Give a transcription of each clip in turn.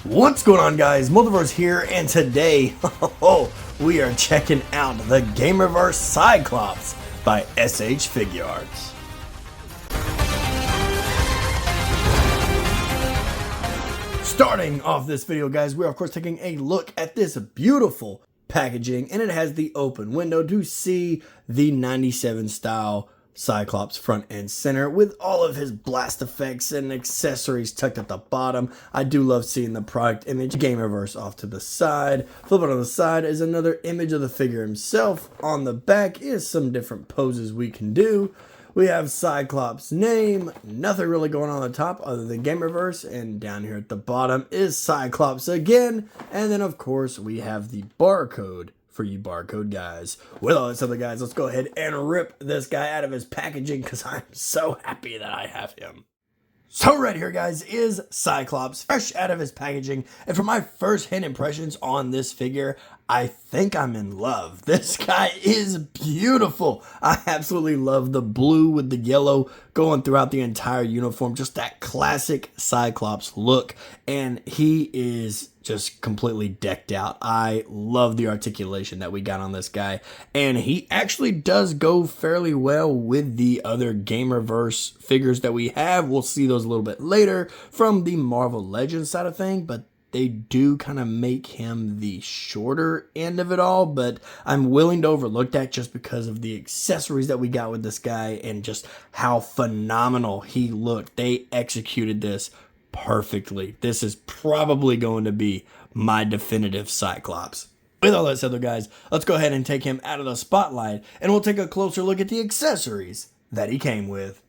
What's going on, guys? Multiverse here, and today we are checking out the gamerverse Cyclops by S.H.Figuarts. Starting off this video, guys, we're of course taking a look at this beautiful packaging, and it has the open window to see the 97 style Cyclops front and center with all of his blast effects and accessories tucked at the bottom. I do love seeing the product image. Gamerverse off to the side. Flipping on the side is another image of the figure himself. On the back is some different poses we can do. We have Cyclops' name, nothing really going on the top other than Gamerverse, and down here at the bottom is Cyclops again, and then of course we have the barcode for you barcode guys. With all this other guys, let's go ahead and rip this guy out of his packaging because I'm so happy that I have him. So right here, guys, is Cyclops fresh out of his packaging, and for my first hand impressions on this figure, I think I'm in love. This guy is beautiful. I absolutely love the blue with the yellow going throughout the entire uniform, just that classic Cyclops look, and he is just completely decked out. I love the articulation that we got on this guy, and he actually does go fairly well with the other Gamerverse figures that we have. We'll see those a little bit later from the Marvel Legends side of thing, but they do kind of make him the shorter end of it all, but I'm willing to overlook that just because of the accessories that we got with this guy and just how phenomenal he looked. They executed this perfectly. This is probably going to be my definitive Cyclops. With all that said, though, guys, let's go ahead and take him out of the spotlight, and we'll take a closer look at the accessories that he came with.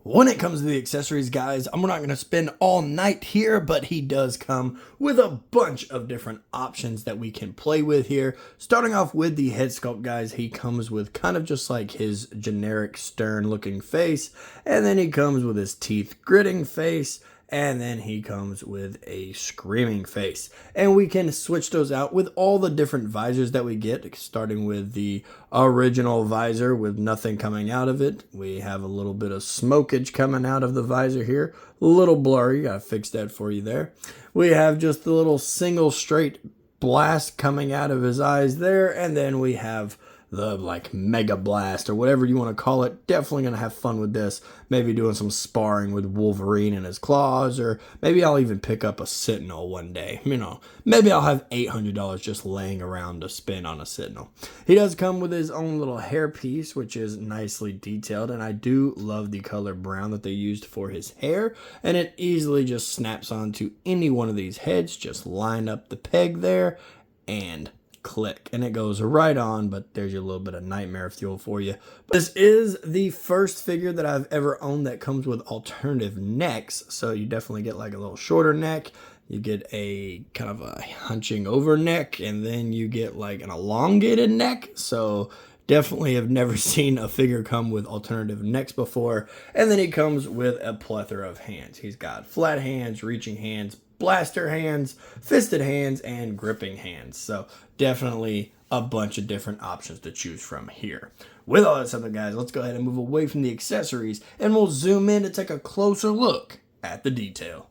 When it comes to the accessories, guys, I'm not going to spend all night here, but he does come with a bunch of different options that we can play with here. Starting off with the head sculpt, guys, he comes with kind of just like his generic stern looking face, and then he comes with his teeth gritting face, and then he comes with a screaming face. And we can switch those out with all the different visors that we get, starting with the original visor with nothing coming out of it. We have a little bit of smokage coming out of the visor here. A little blurry, gotta fix that for you there. We have just the little single straight blast coming out of his eyes there, and then we have the like mega blast or whatever you want to call it. Definitely gonna have fun with this, maybe doing some sparring with Wolverine and his claws, or maybe I'll even pick up a Sentinel one day. You know, maybe I'll have $800 just laying around to spend on a Sentinel. He does come with his own little hair piece, which is nicely detailed, and I do love the color brown that they used for his hair, and it easily just snaps onto any one of these heads. Just line up the peg there and click, and it goes right on. But there's your little bit of nightmare fuel for you. This is the first figure that I've ever owned that comes with alternative necks, so you definitely get like a little shorter neck, you get a kind of a hunching over neck, and then you get like an elongated neck. So definitely have never seen a figure come with alternative necks before. And then he comes with a plethora of hands. He's got flat hands, reaching hands, blaster hands, fisted hands, and gripping hands. So definitely a bunch of different options to choose from here. With all that said, guys, let's go ahead and move away from the accessories, and we'll zoom in to take a closer look at the detail.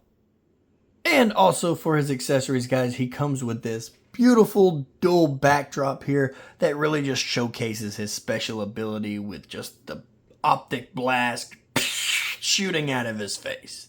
And also for his accessories, guys, he comes with this beautiful dual backdrop here that really just showcases his special ability with just the optic blast shooting out of his face.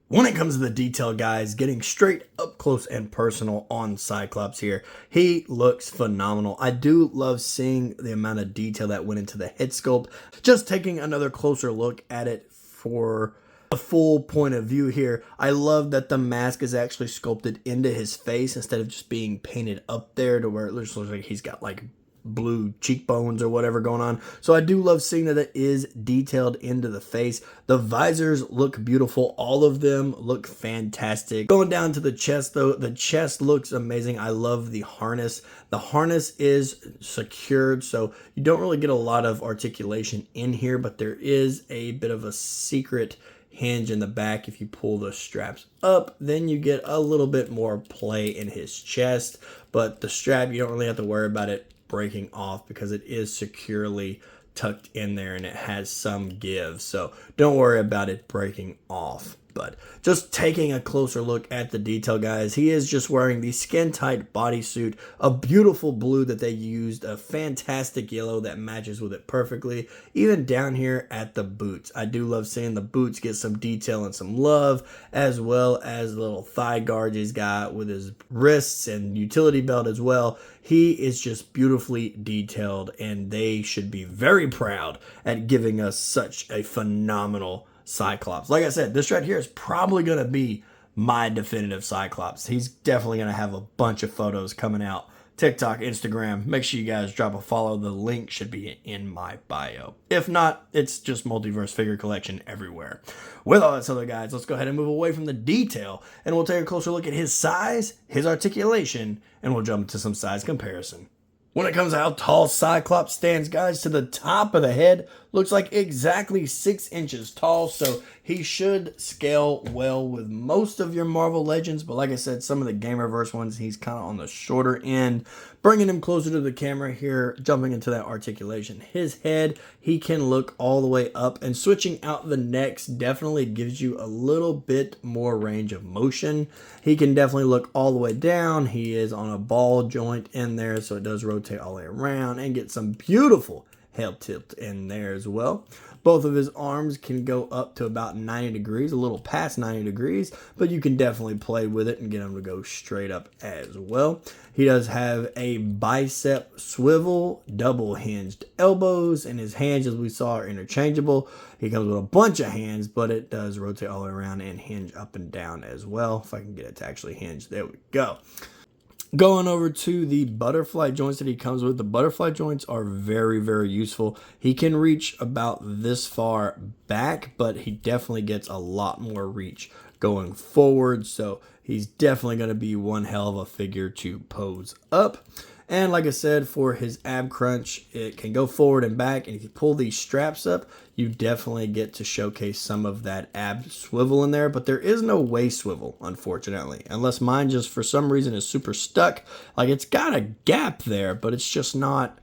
When it comes to the detail, guys, getting straight up close and personal on Cyclops here, he looks phenomenal. I do love seeing the amount of detail that went into the head sculpt. Just taking another closer look at it for a full point of view here, I love that the mask is actually sculpted into his face instead of just being painted up there to where it looks like he's got like blue cheekbones or whatever going on. So I do love seeing that it is detailed into the face. The visors look beautiful. All of them look fantastic. Going down to the chest, though, the chest looks amazing. I love the harness. The harness is secured, so you don't really get a lot of articulation in here, but there is a bit of a secret hinge in the back. If you pull the straps up, then you get a little bit more play in his chest, but the strap, you don't really have to worry about it breaking off because it is securely tucked in there and it has some give, so don't worry about it breaking off. But just taking a closer look at the detail, guys, he is just wearing the skin-tight bodysuit, a beautiful blue that they used, a fantastic yellow that matches with it perfectly, even down here at the boots. I do love seeing the boots get some detail and some love, as well as the little thigh guards he's got with his wrists and utility belt as well. He is just beautifully detailed, and they should be very proud at giving us such a phenomenal Cyclops. Like I said, this right here is probably going to be my definitive Cyclops. He's definitely going to have a bunch of photos coming out. TikTok, Instagram. Make sure you guys drop a follow. The link should be in my bio. If not, it's just Multiverse Figure Collection everywhere. With all that said, guys, let's go ahead and move away from the detail, and we'll take a closer look at his size, his articulation, and we'll jump into some size comparison. When it comes to how tall Cyclops stands, guys, to the top of the head, looks like exactly 6 inches tall, so he should scale well with most of your Marvel Legends, but like I said, some of the gamerverse ones, he's kind of on the shorter end. Bringing him closer to the camera here, jumping into that articulation. His head, he can look all the way up, and switching out the necks definitely gives you a little bit more range of motion. He can definitely look all the way down. He is on a ball joint in there, so it does rotate all the way around and get some beautiful head tilt in there as well. Both of his arms can go up to about 90 degrees, a little past 90 degrees, but you can definitely play with it and get him to go straight up as well. He does have a bicep swivel, double hinged elbows, and his hands, as we saw, are interchangeable. He comes with a bunch of hands, but it does rotate all the way around and hinge up and down as well. If I can get it to actually hinge, there we go. Going over to the butterfly joints that he comes with, the butterfly joints are very, very useful. He can reach about this far back, but he definitely gets a lot more reach going forward. So he's definitely going to be one hell of a figure to pose up. And like I said, for his ab crunch, it can go forward and back. And if you pull these straps up, you definitely get to showcase some of that ab swivel in there. But there is no waist swivel, unfortunately. Unless mine just for some reason is super stuck. Like it's got a gap there, but it's just not.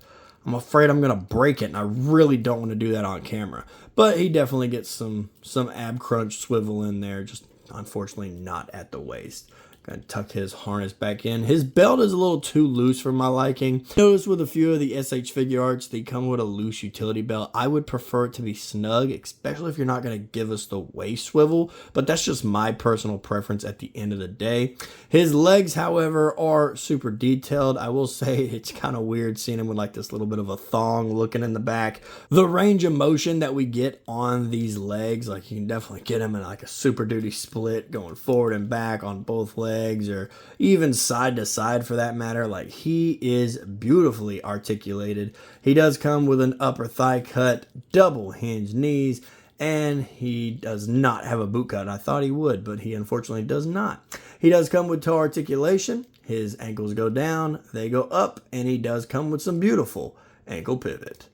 I'm afraid I'm going to break it. And I really don't want to do that on camera. But he definitely gets some ab crunch swivel in there. Just unfortunately not at the waist. Gonna tuck his harness back in. His belt is a little too loose for my liking. Notice with a few of the S.H.Figuarts, they come with a loose utility belt. I would prefer it to be snug, especially if you're not gonna give us the waist swivel, but that's just my personal preference at the end of the day. His legs, however, are super detailed. I will say it's kind of weird seeing him with like this little bit of a thong looking in the back. The range of motion that we get on these legs, like you can definitely get him in like a Super Duty split going forward and back on both legs, or even side to side for that matter. Like he is beautifully articulated. He does come with an upper thigh cut, double hinged knees, and he does not have a boot cut. I thought he would, but he unfortunately does not. He does come with toe articulation. His ankles go down, they go up, and he does come with some beautiful ankle pivot.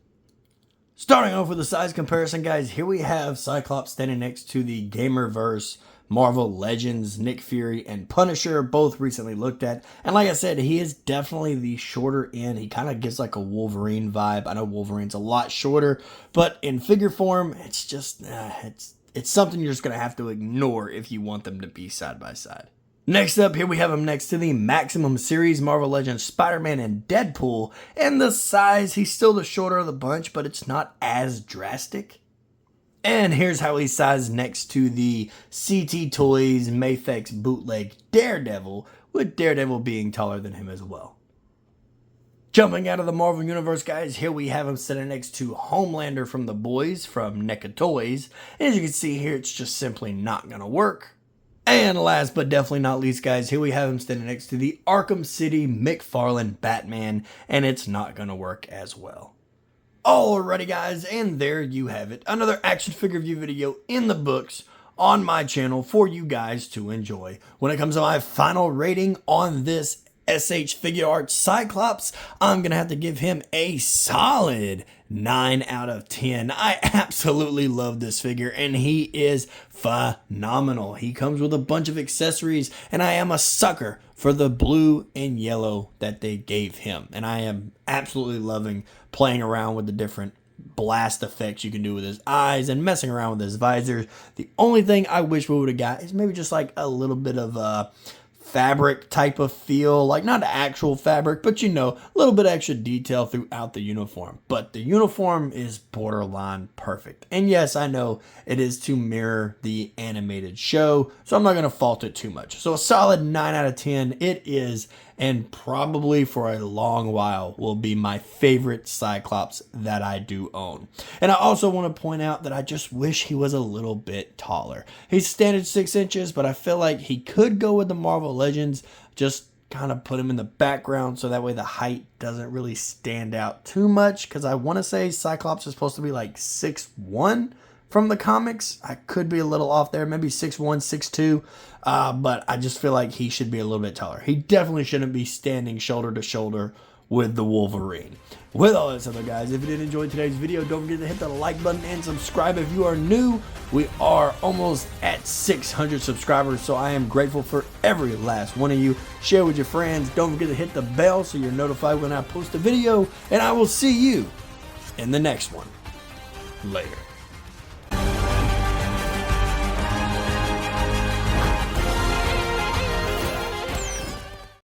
Starting off with the size comparison, guys, here we have Cyclops standing next to the gamerverse Marvel Legends, Nick Fury, and Punisher, both recently looked at. And like I said, he is definitely the shorter end. He kind of gives like a Wolverine vibe. I know Wolverine's a lot shorter, but in figure form, it's just, it's something you're just going to have to ignore if you want them to be side by side. Next up, here we have him next to the Maximum Series Marvel Legends Spider-Man and Deadpool. And the size, he's still the shorter of the bunch, but it's not as drastic. And here's how he's sized next to the CT Toys Mafex bootleg Daredevil, with Daredevil being taller than him as well. Jumping out of the Marvel Universe, guys, here we have him sitting next to Homelander from The Boys from NECA Toys. And as you can see here, it's just simply not going to work. And last but definitely not least, guys, here we have him standing next to the Arkham City McFarlane Batman, and it's not going to work as well. Alrighty guys, and there you have it. Another action figure review video in the books on my channel for you guys to enjoy. When it comes to my final rating on this S.H.Figuarts Cyclops, I'm going to have to give him a solid 9 out of 10. I absolutely love this figure, and he is phenomenal. He comes with a bunch of accessories, and I am a sucker for the blue and yellow that they gave him. And I am absolutely loving playing around with the different blast effects you can do with his eyes and messing around with his visors. The only thing I wish we would have got is maybe just like a little bit of fabric type of feel, like not actual fabric, but you know, a little bit extra detail throughout the uniform. But the uniform is borderline perfect. And yes, I know it is to mirror the animated show, so I'm not going to fault it too much. So a solid 9 out of 10 it is, and probably for a long while will be my favorite Cyclops that I do own. And I also want to point out that I just wish he was a little bit taller. He's standard 6 inches, but I feel like he could go with the Marvel Legends, just kind of put him in the background so that way the height doesn't really stand out too much, because I want to say Cyclops is supposed to be like 6'1" from the comics. I could be a little off there, maybe 6'1", 6'2", but I just feel like he should be a little bit taller. He definitely shouldn't be standing shoulder to shoulder with the Wolverine. With all that said, guys, if you did enjoy today's video, don't forget to hit the like button and subscribe if you are new. We are almost at 600 subscribers, so I am grateful for every last one of you. Share with your friends. Don't forget to hit the bell so you're notified when I post a video, and I will see you in the next one. Later.